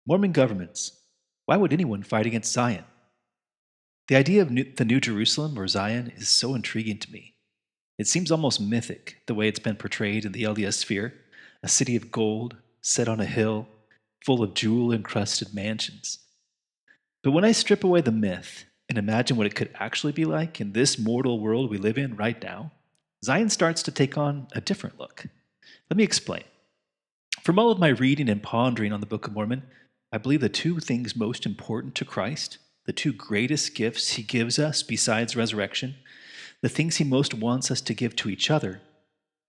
Mormon governments. Why would anyone fight against Zion? The idea of the New Jerusalem or Zion is so intriguing to me. It seems almost mythic the way it's been portrayed in the LDS sphere, a city of gold, set on a hill, full of jewel encrusted mansions. But when I strip away the myth and imagine what it could actually be like in this mortal world we live in right now, Zion starts to take on a different look. Let me explain. From all of my reading and pondering on the Book of Mormon, I believe the two things most important to Christ, the two greatest gifts he gives us besides resurrection, the things he most wants us to give to each other,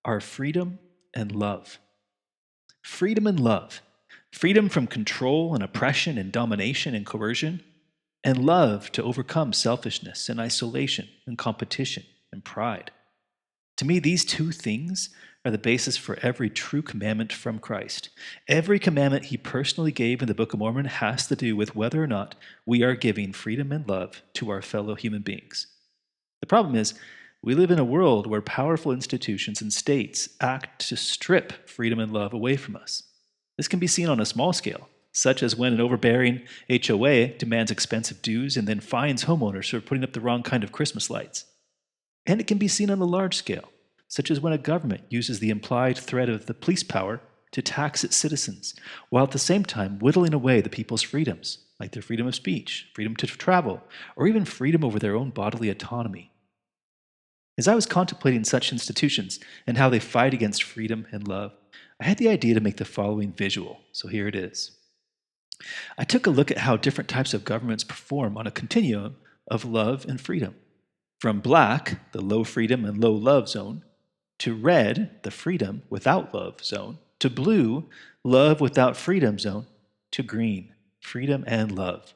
are freedom and love. Freedom and love. Freedom from control and oppression and domination and coercion, and love to overcome selfishness and isolation and competition and pride. To me, these two things are the basis for every true commandment from Christ. Every commandment he personally gave in the Book of Mormon has to do with whether or not we are giving freedom and love to our fellow human beings. The problem is, we live in a world where powerful institutions and states act to strip freedom and love away from us. This can be seen on a small scale, such as when an overbearing HOA demands expensive dues and then fines homeowners for putting up the wrong kind of Christmas lights. And it can be seen on a large scale, such as when a government uses the implied threat of the police power to tax its citizens, while at the same time whittling away the people's freedoms, like their freedom of speech, freedom to travel, or even freedom over their own bodily autonomy. As I was contemplating such institutions and how they fight against freedom and love, I had the idea to make the following visual, so here it is. I took a look at how different types of governments perform on a continuum of love and freedom. From black, the low freedom and low love zone, to red, the freedom without love zone, to blue, love without freedom zone, to green, freedom and love.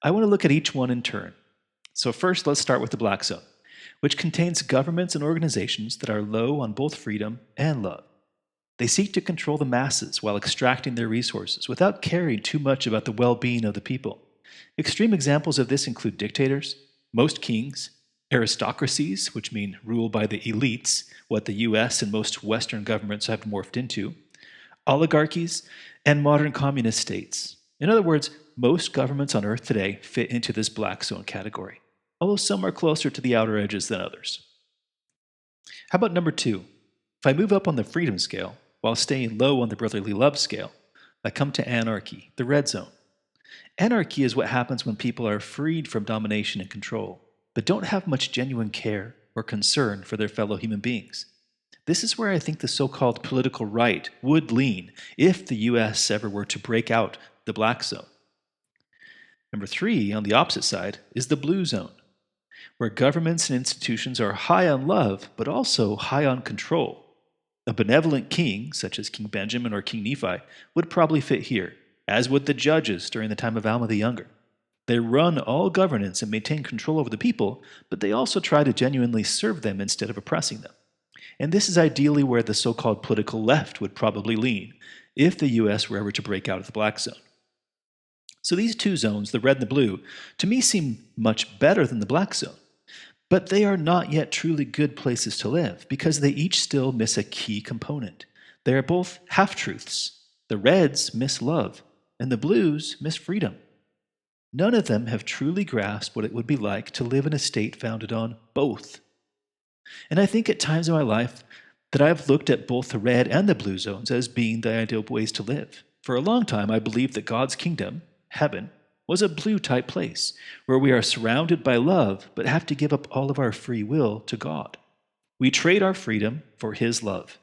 I want to look at each one in turn. So first, let's start with the black zone, which contains governments and organizations that are low on both freedom and love. They seek to control the masses while extracting their resources without caring too much about the well-being of the people. Extreme examples of this include dictators, most kings, aristocracies, which mean rule by the elites, what the US and most Western governments have morphed into, oligarchies, and modern communist states. In other words, most governments on Earth today fit into this black zone category, although some are closer to the outer edges than others. How about number 2? If I move up on the freedom scale, while staying low on the brotherly love scale, I come to anarchy, the red zone. Anarchy is what happens when people are freed from domination and control, but don't have much genuine care or concern for their fellow human beings. This is where I think the so-called political right would lean if the US ever were to break out the black zone. Number 3, on the opposite side, is the blue zone, where governments and institutions are high on love, but also high on control. A benevolent king, such as King Benjamin or King Nephi, would probably fit here, as would the judges during the time of Alma the Younger. They run all governance and maintain control over the people, but they also try to genuinely serve them instead of oppressing them. And this is ideally where the so-called political left would probably lean, if the US were ever to break out of the black zone. So these two zones, the red and the blue, to me seem much better than the black zone. But they are not yet truly good places to live because they each still miss a key component. They are both half-truths. The reds miss love, and the blues miss freedom. None of them have truly grasped what it would be like to live in a state founded on both. And I think at times in my life that I have looked at both the red and the blue zones as being the ideal ways to live. For a long time, I believed that God's kingdom, heaven, was a blue-type place, where we are surrounded by love, but have to give up all of our free will to God. We trade our freedom for His love.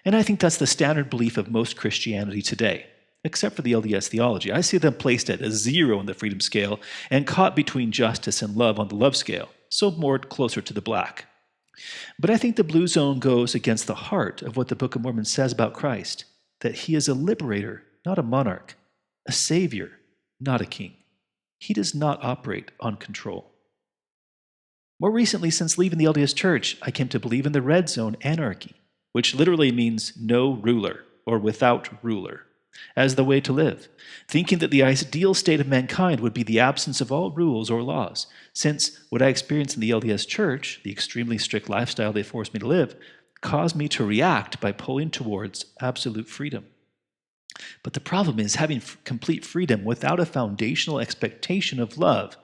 And I think that's the standard belief of most Christianity today, except for the LDS theology. I see them placed at a 0 on the freedom scale and caught between justice and love on the love scale, so more closer to the black. But I think the blue zone goes against the heart of what the Book of Mormon says about Christ, that He is a liberator, not a monarch, a savior, not a king. He does not operate on control. More recently, since leaving the LDS Church, I came to believe in the red zone anarchy, which literally means no ruler or without ruler, as the way to live, thinking that the ideal state of mankind would be the absence of all rules or laws, since what I experienced in the LDS Church, the extremely strict lifestyle they forced me to live, caused me to react by pulling towards absolute freedom. But the problem is having complete freedom without a foundational expectation of love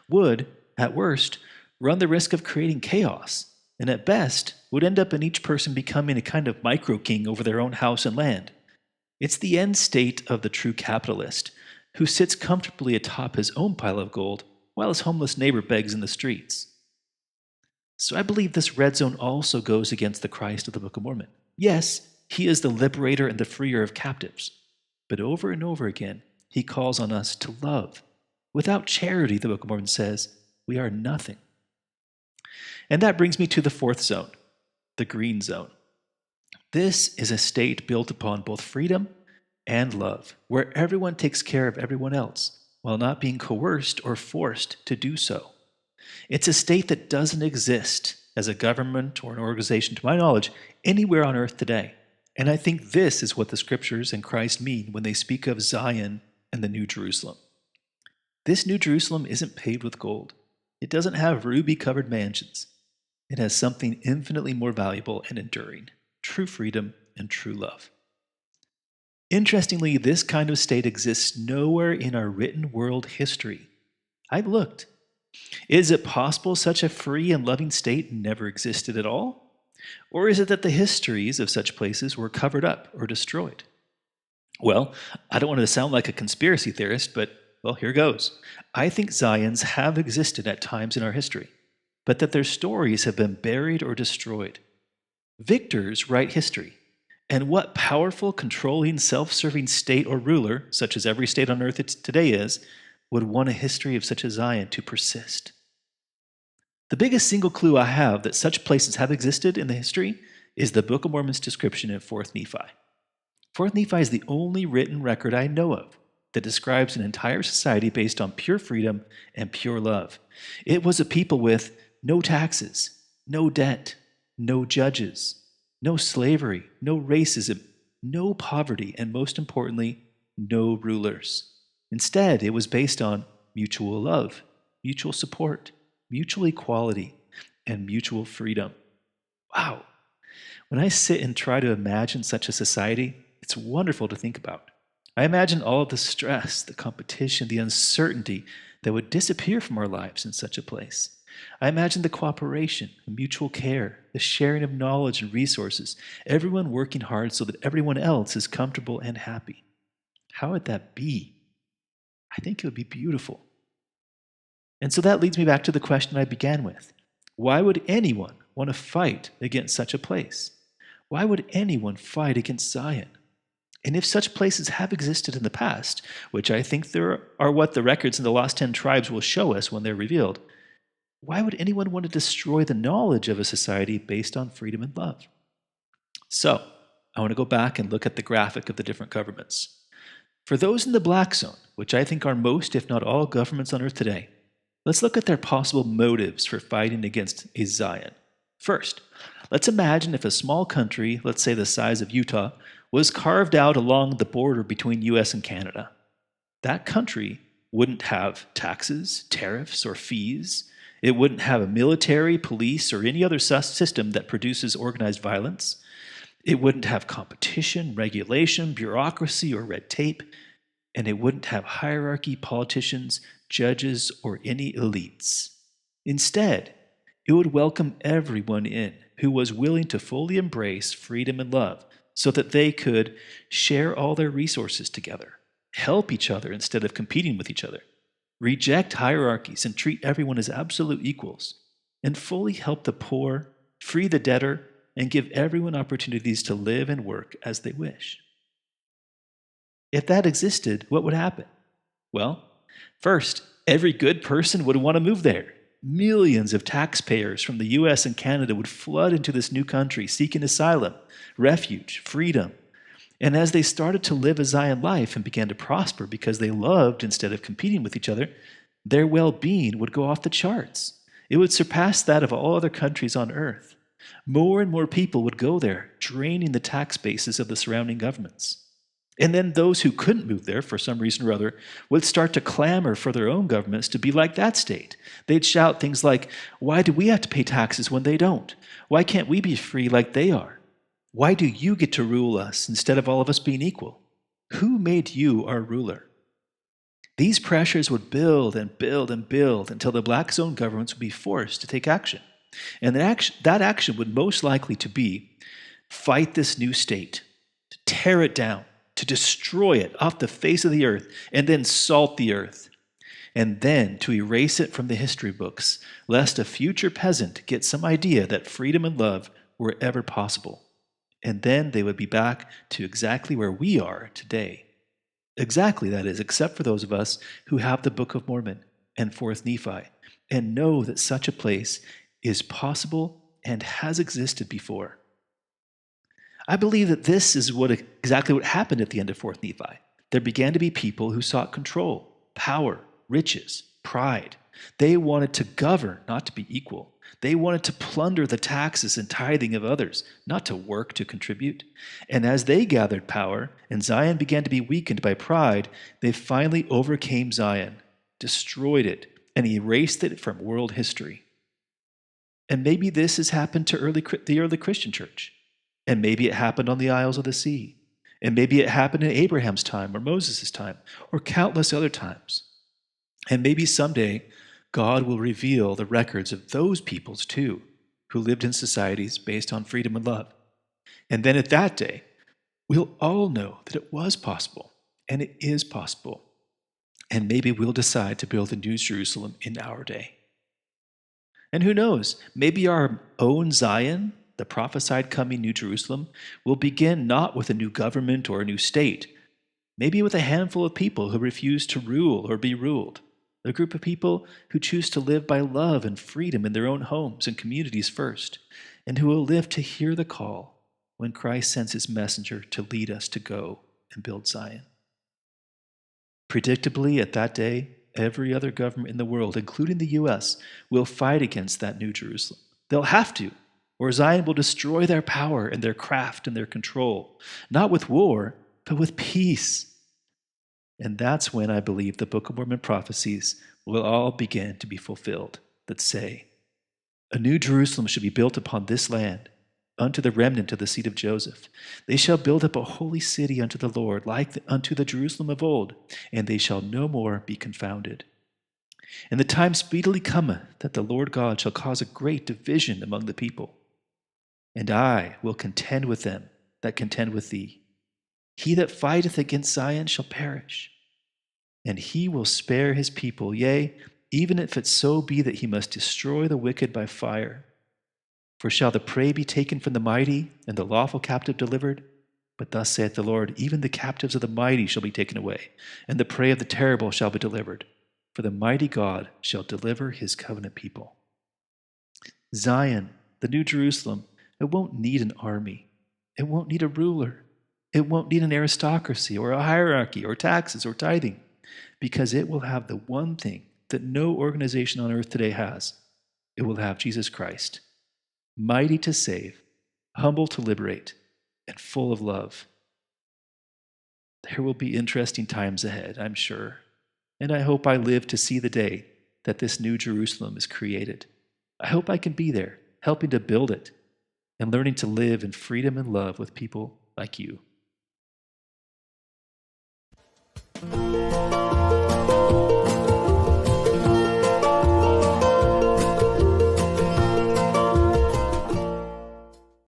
would, at worst, run the risk of creating chaos, and at best would end up in each person becoming a kind of micro-king over their own house and land. It's the end state of the true capitalist, who sits comfortably atop his own pile of gold while his homeless neighbor begs in the streets. So I believe this red zone also goes against the Christ of the Book of Mormon. Yes, he is the liberator and the freer of captives. But over and over again, he calls on us to love. Without charity, the Book of Mormon says, we are nothing. And that brings me to the fourth zone, the green zone. This is a state built upon both freedom and love, where everyone takes care of everyone else, while not being coerced or forced to do so. It's a state that doesn't exist as a government or an organization, to my knowledge, anywhere on earth today. And I think this is what the Scriptures and Christ mean when they speak of Zion and the New Jerusalem. This New Jerusalem isn't paved with gold. It doesn't have ruby-covered mansions. It has something infinitely more valuable and enduring, true freedom and true love. Interestingly, this kind of state exists nowhere in our written world history. I've looked. Is it possible such a free and loving state never existed at all? Or is it that the histories of such places were covered up or destroyed? Well, I don't want to sound like a conspiracy theorist, but, well, here goes. I think Zions have existed at times in our history, but that their stories have been buried or destroyed. Victors write history. And what powerful, controlling, self-serving state or ruler, such as every state on earth today is, would want a history of such a Zion to persist? The biggest single clue I have that such places have existed in the history is the Book of Mormon's description in 4th Nephi. 4th Nephi is the only written record I know of that describes an entire society based on pure freedom and pure love. It was a people with no taxes, no debt, no judges, no slavery, no racism, no poverty, and most importantly, no rulers. Instead, it was based on mutual love, mutual support, mutual equality, and mutual freedom. Wow. When I sit and try to imagine such a society, it's wonderful to think about. I imagine all of the stress, the competition, the uncertainty that would disappear from our lives in such a place. I imagine the cooperation, the mutual care, the sharing of knowledge and resources, everyone working hard so that everyone else is comfortable and happy. How would that be? I think it would be beautiful. And so that leads me back to the question I began with. Why would anyone want to fight against such a place? Why would anyone fight against Zion? And if such places have existed in the past, which I think there are what the records in the Lost 10 Tribes will show us when they're revealed, why would anyone want to destroy the knowledge of a society based on freedom and love? So, I want to go back and look at the graphic of the different governments. For those in the black zone, which I think are most, if not all, governments on earth today, let's look at their possible motives for fighting against a Zion. First, let's imagine if a small country, let's say the size of Utah, was carved out along the border between US and Canada. That country wouldn't have taxes, tariffs, or fees. It wouldn't have a military, police, or any other system that produces organized violence. It wouldn't have competition, regulation, bureaucracy, or red tape. And it wouldn't have hierarchy, politicians, judges, or any elites. Instead, it would welcome everyone in who was willing to fully embrace freedom and love so that they could share all their resources together, help each other instead of competing with each other, reject hierarchies and treat everyone as absolute equals, and fully help the poor, free the debtor, and give everyone opportunities to live and work as they wish. If that existed, what would happen? Well, first, every good person would want to move there. Millions of taxpayers from the US and Canada would flood into this new country seeking asylum, refuge, freedom. And as they started to live a Zion life and began to prosper because they loved instead of competing with each other, their well-being would go off the charts. It would surpass that of all other countries on earth. More and more people would go there, draining the tax bases of the surrounding governments. And then those who couldn't move there for some reason or other would start to clamor for their own governments to be like that state. They'd shout things like, "Why do we have to pay taxes when they don't? Why can't we be free like they are? Why do you get to rule us instead of all of us being equal?" Who made you our ruler? These pressures would build and build and build until the black zone governments would be forced to take action. And that action would most likely to be fight this new state, to tear it down, to destroy it off the face of the earth, and then salt the earth, and then to erase it from the history books, lest a future peasant get some idea that freedom and love were ever possible. And then they would be back to exactly where we are today. Exactly, that is, except for those of us who have the Book of Mormon and 4th Nephi, and know that such a place is possible and has existed before. I believe that this is exactly what happened at the end of 4th Nephi. There began to be people who sought control, power, riches, pride. They wanted to govern, not to be equal. They wanted to plunder the taxes and tithing of others, not to work to contribute. And as they gathered power and Zion began to be weakened by pride, they finally overcame Zion, destroyed it, and erased it from world history. And maybe this has happened to the early Christian church. And maybe it happened on the Isles of the Sea. And maybe it happened in Abraham's time or Moses' time or countless other times. And maybe someday God will reveal the records of those peoples too, who lived in societies based on freedom and love. And then at that day, we'll all know that it was possible, and it is possible. And maybe we'll decide to build a new Jerusalem in our day. And who knows, maybe our own Zion, the prophesied coming New Jerusalem, will begin not with a new government or a new state, maybe with a handful of people who refuse to rule or be ruled, a group of people who choose to live by love and freedom in their own homes and communities first, and who will live to hear the call when Christ sends his messenger to lead us to go and build Zion. Predictably, at that day, every other government in the world, including the U.S., will fight against that New Jerusalem. They'll have to, or Zion will destroy their power and their craft and their control, not with war, but with peace. And that's when I believe the Book of Mormon prophecies will all begin to be fulfilled that say, a new Jerusalem shall be built upon this land, unto the remnant of the seed of Joseph. They shall build up a holy city unto the Lord, like unto the Jerusalem of old, and they shall no more be confounded. And the time speedily cometh that the Lord God shall cause a great division among the people. And I will contend with them that contend with thee. He that fighteth against Zion shall perish. And he will spare his people, yea, even if it so be that he must destroy the wicked by fire. For shall the prey be taken from the mighty, and the lawful captive delivered? But thus saith the Lord, even the captives of the mighty shall be taken away, and the prey of the terrible shall be delivered. For the mighty God shall deliver his covenant people. Zion, the New Jerusalem, it won't need an army. It won't need a ruler. It won't need an aristocracy or a hierarchy or taxes or tithing, because it will have the one thing that no organization on earth today has. It will have Jesus Christ, mighty to save, humble to liberate, and full of love. There will be interesting times ahead, I'm sure, and I hope I live to see the day that this new Jerusalem is created. I hope I can be there, helping to build it, and learning to live in freedom and love with people like you.